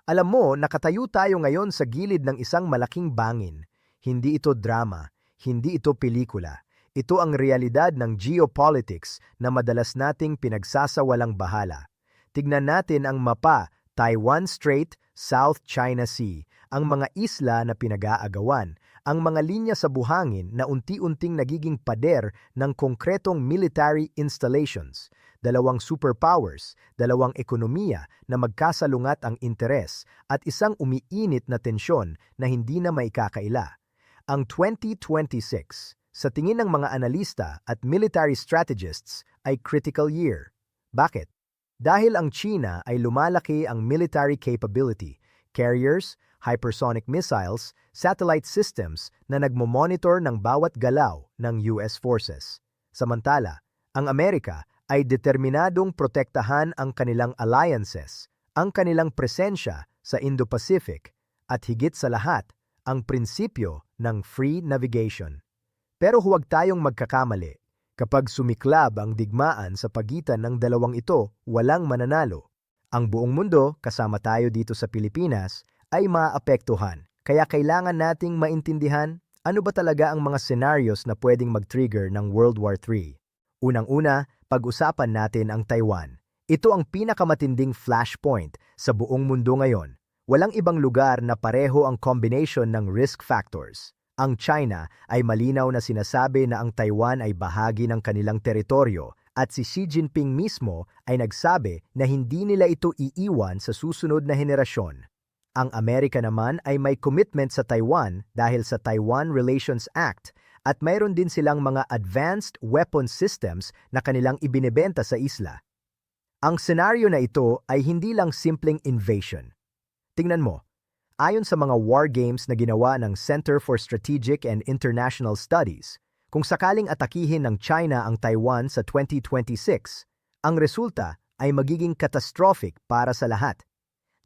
Alam mo, nakatayo tayo ngayon sa gilid ng isang malaking bangin. Hindi ito drama, hindi ito pelikula. Ito ang realidad ng geopolitics na madalas nating pinagsasawalang bahala. Tignan natin ang mapa, Taiwan Strait, South China Sea, ang mga isla na pinag-aagawan, ang mga linya sa buhangin na unti-unting nagiging pader ng konkretong military installations, dalawang superpowers, dalawang ekonomiya na magkasalungat ang interes at isang umiinit na tensyon na hindi na maikakaila. Ang 2026, sa tingin ng mga analista at military strategists, ay critical year. Bakit? Dahil ang China ay lumalaki ang military capability, carriers, hypersonic missiles, satellite systems na nagmo-monitor ng bawat galaw ng US forces. Samantala, ang Amerika ay determinadong protektahan ang kanilang alliances, ang kanilang presensya sa Indo-Pacific, at higit sa lahat, ang prinsipyo ng free navigation. Pero huwag tayong magkakamali. Kapag sumiklab ang digmaan sa pagitan ng dalawang ito, walang mananalo. Ang buong mundo, kasama tayo dito sa Pilipinas, ay maapektuhan. Kaya kailangan nating maintindihan ano ba talaga ang mga scenarios na pwedeng mag-trigger ng World War III. Unang-una, pag-usapan natin ang Taiwan. Ito ang pinakamatinding flashpoint sa buong mundo ngayon. Walang ibang lugar na pareho ang combination ng risk factors. Ang China ay malinaw na sinasabi na ang Taiwan ay bahagi ng kanilang teritoryo at si Xi Jinping mismo ay nagsabi na hindi nila ito iiwan sa susunod na henerasyon. Ang Amerika naman ay may commitment sa Taiwan dahil sa Taiwan Relations Act at mayroon din silang mga advanced weapon systems na kanilang ibinebenta sa isla. Ang senaryo na ito ay hindi lang simpleng invasion. Tingnan mo, ayon sa mga war games na ginawa ng Center for Strategic and International Studies, kung sakaling atakihin ng China ang Taiwan sa 2026, ang resulta ay magiging catastrophic para sa lahat.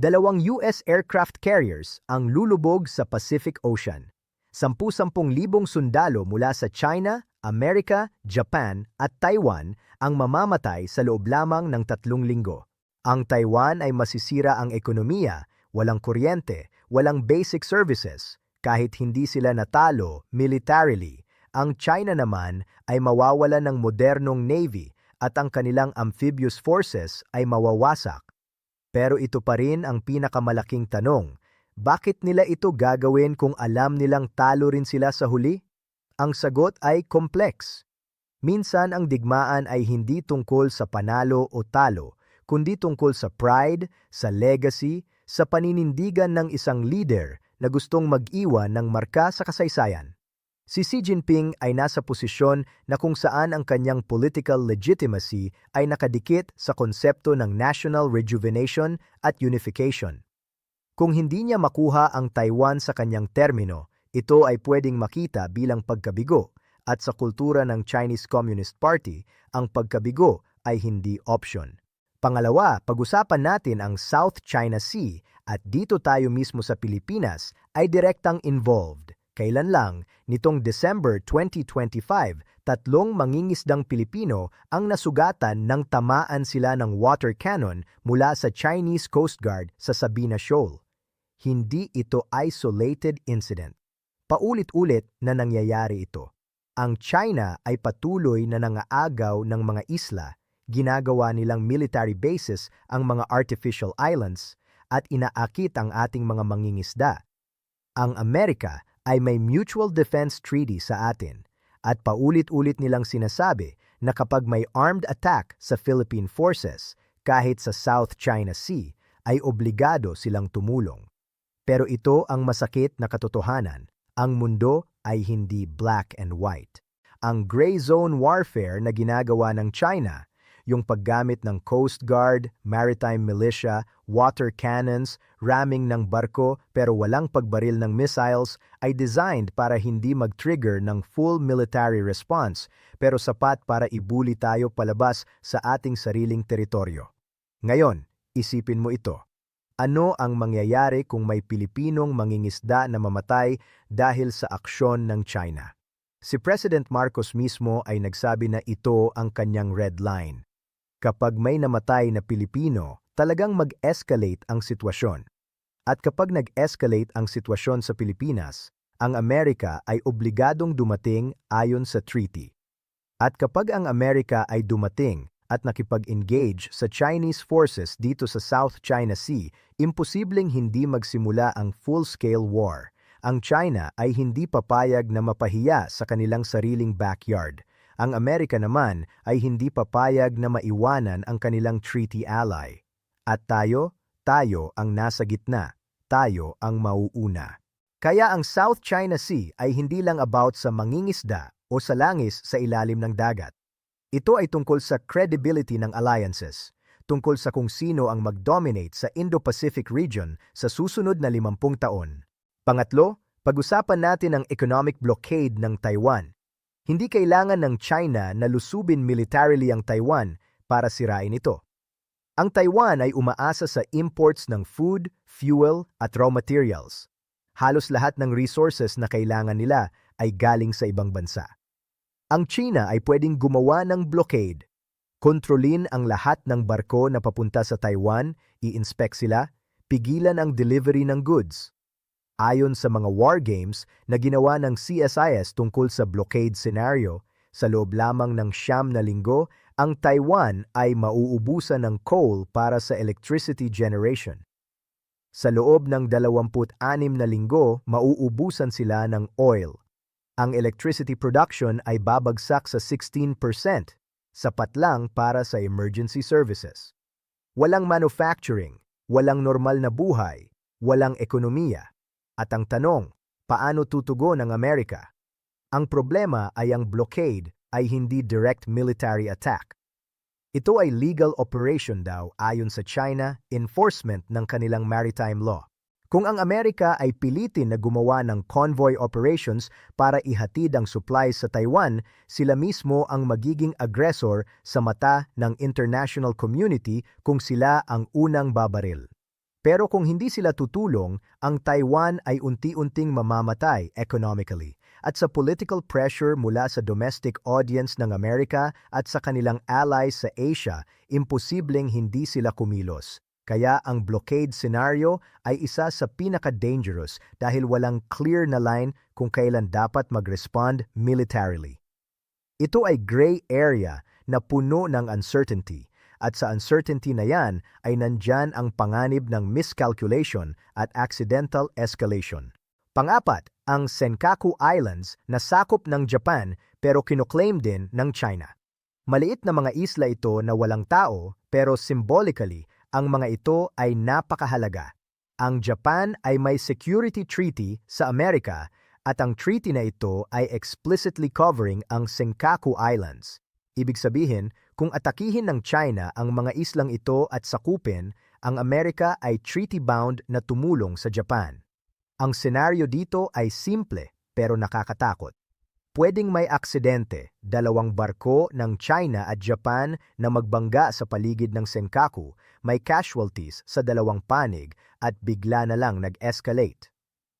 Dalawang US aircraft carriers ang lulubog sa Pacific Ocean. 10,000 sundalo mula sa China, Amerika, Japan at Taiwan ang mamamatay sa loob lamang ng 3 linggo. Ang Taiwan ay masisira ang ekonomiya, walang kuryente, walang basic services, kahit hindi sila natalo militarily. Ang China naman ay mawawalan ng modernong navy at ang kanilang amphibious forces ay mawawasak. Pero ito pa rin ang pinakamalaking tanong, bakit nila ito gagawin kung alam nilang talo rin sila sa huli? Ang sagot ay complex. Minsan ang digmaan ay hindi tungkol sa panalo o talo, kundi tungkol sa pride, sa legacy, sa paninindigan ng isang leader na gustong mag-iwan ng marka sa kasaysayan. Si Xi Jinping ay nasa posisyon na kung saan ang kanyang political legitimacy ay nakadikit sa konsepto ng national rejuvenation at unification. Kung hindi niya makuha ang Taiwan sa kanyang termino, ito ay pwedeng makita bilang pagkabigo at sa kultura ng Chinese Communist Party, ang pagkabigo ay hindi option. Pangalawa, pag-usapan natin ang South China Sea at dito tayo mismo sa Pilipinas ay direktang involved. Kailan lang, nitong December 2025, 3 mangingisdang Pilipino ang nasugatan nang tamaan sila ng water cannon mula sa Chinese Coast Guard sa Sabina Shoal. Hindi ito isolated incident. Paulit-ulit na nangyayari ito. Ang China ay patuloy na nangaagaw ng mga isla, ginagawa nilang military bases ang mga artificial islands, at inaakit ang ating mga mangingisda. Ang Amerika ay may mutual defense treaty sa atin at paulit-ulit nilang sinasabi na kapag may armed attack sa Philippine forces kahit sa South China Sea ay obligado silang tumulong. Pero ito ang masakit na katotohanan. Ang mundo ay hindi black and white. Ang gray zone warfare na ginagawa ng China, yung paggamit ng Coast Guard, maritime militia, water cannons, ramming ng barko pero walang pagbaril ng missiles ay designed para hindi mag-trigger ng full military response pero sapat para ibuli tayo palabas sa ating sariling teritoryo. Ngayon, isipin mo ito. Ano ang mangyayari kung may Pilipinong mangingisda na mamatay dahil sa aksyon ng China? Si President Marcos mismo ay nagsabi na ito ang kanyang red line. Kapag may namatay na Pilipino, talagang mag-escalate ang sitwasyon. At kapag nag-escalate ang sitwasyon sa Pilipinas, ang Amerika ay obligadong dumating ayon sa treaty. At kapag ang Amerika ay dumating at nakipag-engage sa Chinese forces dito sa South China Sea, imposibleng hindi magsimula ang full-scale war. Ang China ay hindi papayag na mapahiya sa kanilang sariling backyard. Ang Amerika naman ay hindi papayag na maiwanan ang kanilang treaty ally. At tayo ang nasa gitna. Tayo ang mauuna. Kaya ang South China Sea ay hindi lang about sa mangingisda o sa langis sa ilalim ng dagat. Ito ay tungkol sa credibility ng alliances, tungkol sa kung sino ang mag-dominate sa Indo-Pacific region sa susunod na 50 taon. Pangatlo, pag-usapan natin ang economic blockade ng Taiwan. Hindi kailangan ng China na lusubin militarily ang Taiwan para sirain ito. Ang Taiwan ay umaasa sa imports ng food, fuel at raw materials. Halos lahat ng resources na kailangan nila ay galing sa ibang bansa. Ang China ay pwedeng gumawa ng blockade. Kontrolin ang lahat ng barko na papunta sa Taiwan, i-inspect sila, pigilan ang delivery ng goods. Ayon sa mga war games na ginawa ng CSIS tungkol sa blockade scenario, sa loob lamang ng 9 na linggo, ang Taiwan ay mauubusan ng coal para sa electricity generation. Sa loob ng 26 na linggo, mauubusan sila ng oil. Ang electricity production ay babagsak sa 16%, sapat lang para sa emergency services. Walang manufacturing, walang normal na buhay, walang ekonomiya. At ang tanong, paano tutugon ang Amerika? Ang problema ay ang blockade ay hindi direct military attack. Ito ay legal operation daw ayon sa China, enforcement ng kanilang maritime law. Kung ang Amerika ay pilitin na gumawa ng convoy operations para ihatid ang supplies sa Taiwan, sila mismo ang magiging aggressor sa mata ng international community kung sila ang unang babaril. Pero kung hindi sila tutulong, ang Taiwan ay unti-unting mamamatay economically at sa political pressure mula sa domestic audience ng Amerika at sa kanilang allies sa Asia, imposibleng hindi sila kumilos. Kaya ang blockade scenario ay isa sa pinaka-dangerous dahil walang clear na line kung kailan dapat mag-respond militarily. Ito ay gray area na puno ng uncertainty at sa uncertainty na yan ay nandyan ang panganib ng miscalculation at accidental escalation. Pangapat, ang Senkaku Islands na sakop ng Japan pero kinoklaim din ng China. Maliit na mga isla ito na walang tao pero symbolically, ang mga ito ay napakahalaga. Ang Japan ay may security treaty sa Amerika at ang treaty na ito ay explicitly covering ang Senkaku Islands. Ibig sabihin, kung atakihin ng China ang mga islang ito at sakupin, ang Amerika ay treaty-bound na tumulong sa Japan. Ang senaryo dito ay simple pero nakakatakot. Pwedeng may aksidente, 2 barko ng China at Japan na magbangga sa paligid ng Senkaku, may casualties sa 2 panig at bigla na lang nag-escalate.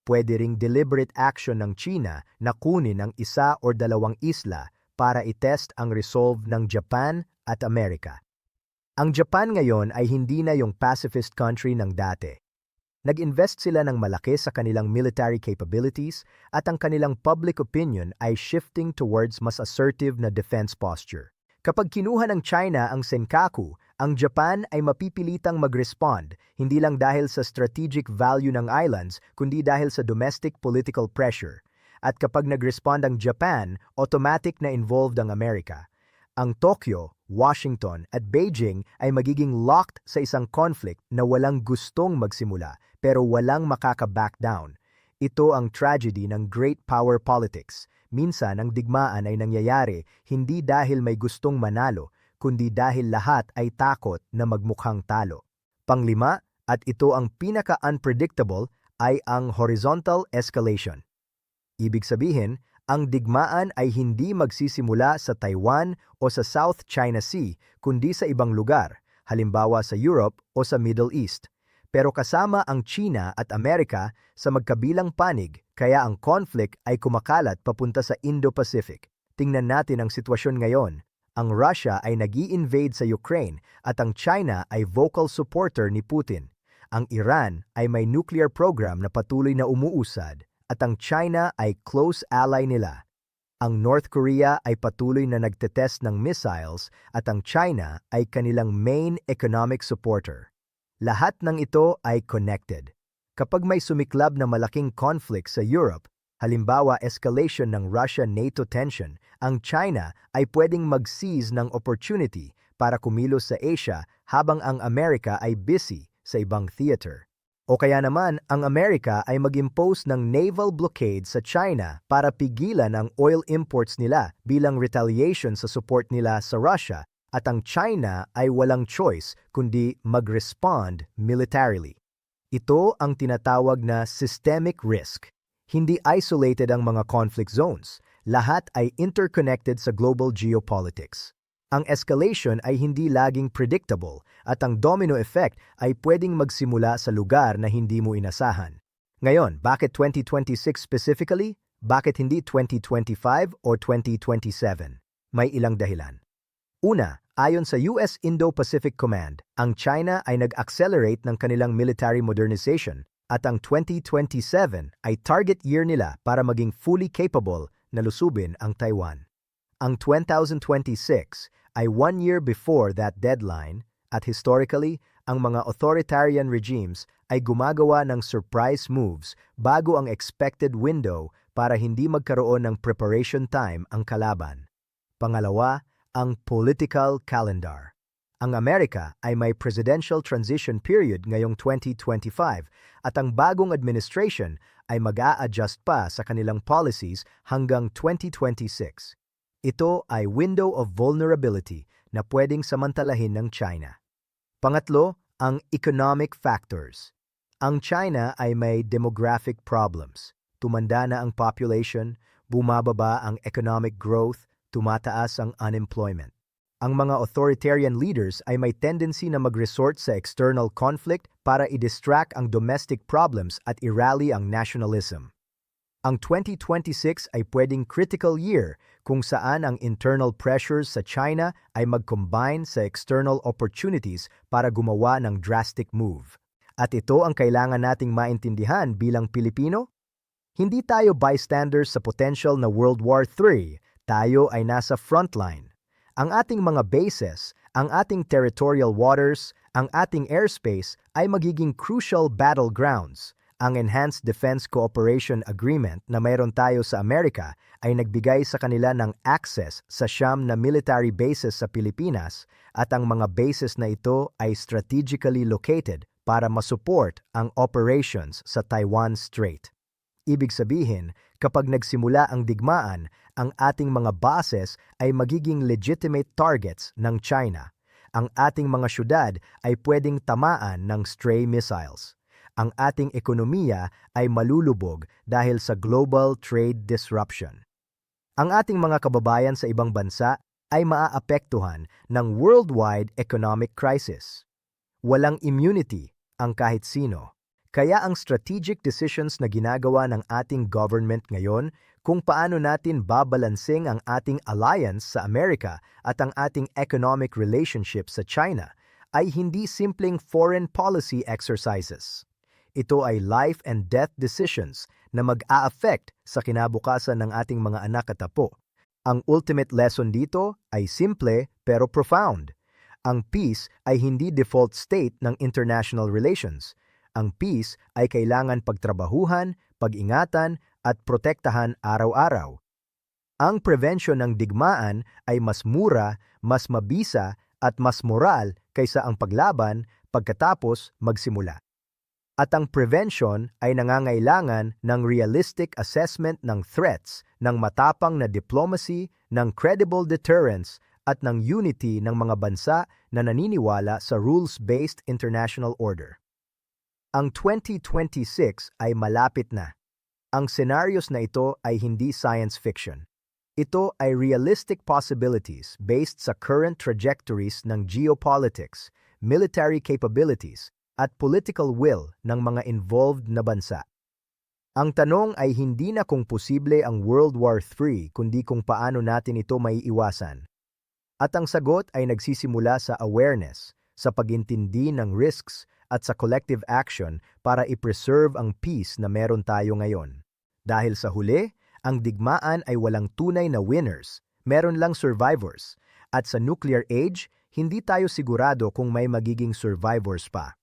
Pwede ring deliberate action ng China na kunin ang 1 o 2 isla para itest ang resolve ng Japan at Amerika. Ang Japan ngayon ay hindi na yung pacifist country ng dati. Nag-invest sila ng malaki sa kanilang military capabilities at ang kanilang public opinion ay shifting towards mas assertive na defense posture. Kapag kinuha ng China ang Senkaku, ang Japan ay mapipilitang mag-respond hindi lang dahil sa strategic value ng islands kundi dahil sa domestic political pressure. At kapag nag-respond ang Japan, automatic na involved ang Amerika. Ang Tokyo, Washington at Beijing ay magiging locked sa isang conflict na walang gustong magsimula pero walang makaka-back down. Ito ang tragedy ng great power politics. Minsan ang digmaan ay nangyayari hindi dahil may gustong manalo, kundi dahil lahat ay takot na magmukhang talo. Panglima, at ito ang pinaka-unpredictable, ay ang horizontal escalation. Ibig sabihin, ang digmaan ay hindi magsisimula sa Taiwan o sa South China Sea, kundi sa ibang lugar, halimbawa sa Europe o sa Middle East. Pero kasama ang China at Amerika sa magkabilang panig, kaya ang conflict ay kumakalat papunta sa Indo-Pacific. Tingnan natin ang sitwasyon ngayon. Ang Russia ay nag-i-invade sa Ukraine at ang China ay vocal supporter ni Putin. Ang Iran ay may nuclear program na patuloy na umuusad at ang China ay close ally nila. Ang North Korea ay patuloy na nagtetest ng missiles at ang China ay kanilang main economic supporter. Lahat ng ito ay connected. Kapag may sumiklab na malaking conflict sa Europe, halimbawa escalation ng Russia-NATO tension, ang China ay pwedeng mag-seize ng opportunity para kumilos sa Asia habang ang Amerika ay busy sa ibang theater. O kaya naman, ang Amerika ay mag-impose ng naval blockade sa China para pigilan ang oil imports nila bilang retaliation sa support nila sa Russia at ang China ay walang choice kundi mag-respond militarily. Ito ang tinatawag na systemic risk. Hindi isolated ang mga conflict zones. Lahat ay interconnected sa global geopolitics. Ang escalation ay hindi laging predictable at ang domino effect ay pwedeng magsimula sa lugar na hindi mo inasahan. Ngayon, bakit 2026 specifically? Bakit hindi 2025 o 2027? May ilang dahilan. Una, ayon sa US Indo-Pacific Command, ang China ay nag-accelerate ng kanilang military modernization at ang 2027 ay target year nila para maging fully capable na lusubin ang Taiwan. Ang 2026 ay 1 year before that deadline at historically, ang mga authoritarian regimes ay gumagawa ng surprise moves bago ang expected window para hindi magkaroon ng preparation time ang kalaban. Pangalawa, ang political calendar. Ang Amerika ay may presidential transition period ngayong 2025 at ang bagong administration ay mag-a-adjust pa sa kanilang policies hanggang 2026. Ito ay window of vulnerability na pwedeng samantalahin ng China. Pangatlo, ang economic factors. Ang China ay may demographic problems. Tumanda na ang population, bumababa ang economic growth, tumataas ang unemployment. Ang mga authoritarian leaders ay may tendency na mag-resort sa external conflict para i-distract ang domestic problems at i-rally ang nationalism. Ang 2026 ay pwedeng critical year kung saan ang internal pressures sa China ay mag-combine sa external opportunities para gumawa ng drastic move. At ito ang kailangan nating maintindihan bilang Pilipino. Hindi tayo bystanders sa potential na World War III. Tayo ay nasa frontline. Ang ating mga bases, ang ating territorial waters, ang ating airspace ay magiging crucial battlegrounds. Ang Enhanced Defense Cooperation Agreement na mayroon tayo sa Amerika ay nagbigay sa kanila ng access sa 9 na military bases sa Pilipinas at ang mga bases na ito ay strategically located para masupport ang operations sa Taiwan Strait. Ibig sabihin, kapag nagsimula ang digmaan, ang ating mga bases ay magiging legitimate targets ng China. Ang ating mga syudad ay pwedeng tamaan ng stray missiles. Ang ating ekonomiya ay malulubog dahil sa global trade disruption. Ang ating mga kababayan sa ibang bansa ay maaapektuhan ng worldwide economic crisis. Walang immunity ang kahit sino. Kaya ang strategic decisions na ginagawa ng ating government ngayon kung paano natin babalansing ang ating alliance sa Amerika at ang ating economic relationship sa China ay hindi simpleng foreign policy exercises. Ito ay life and death decisions na mag-a-affect sa kinabukasan ng ating mga anak at apo. Ang ultimate lesson dito ay simple pero profound. Ang peace ay hindi default state ng international relations. Ang peace ay kailangan pagtrabahuhan, pag-ingatan at protektahan araw-araw. Ang prevention ng digmaan ay mas mura, mas mabisa at mas moral kaysa ang paglaban pagkatapos magsimula. At ang prevention ay nangangailangan ng realistic assessment ng threats, ng matapang na diplomacy, ng credible deterrence at ng unity ng mga bansa na naniniwala sa rules-based international order. Ang 2026 ay malapit na. Ang scenarios na ito ay hindi science fiction. Ito ay realistic possibilities based sa current trajectories ng geopolitics, military capabilities, at political will ng mga involved na bansa. Ang tanong ay hindi na kung posible ang World War III kundi kung paano natin ito maiiwasan. At ang sagot ay nagsisimula sa awareness, sa pagintindi ng risks, at sa collective action para i-preserve ang peace na meron tayo ngayon. Dahil sa huli, ang digmaan ay walang tunay na winners, meron lang survivors. At sa nuclear age, hindi tayo sigurado kung may magiging survivors pa.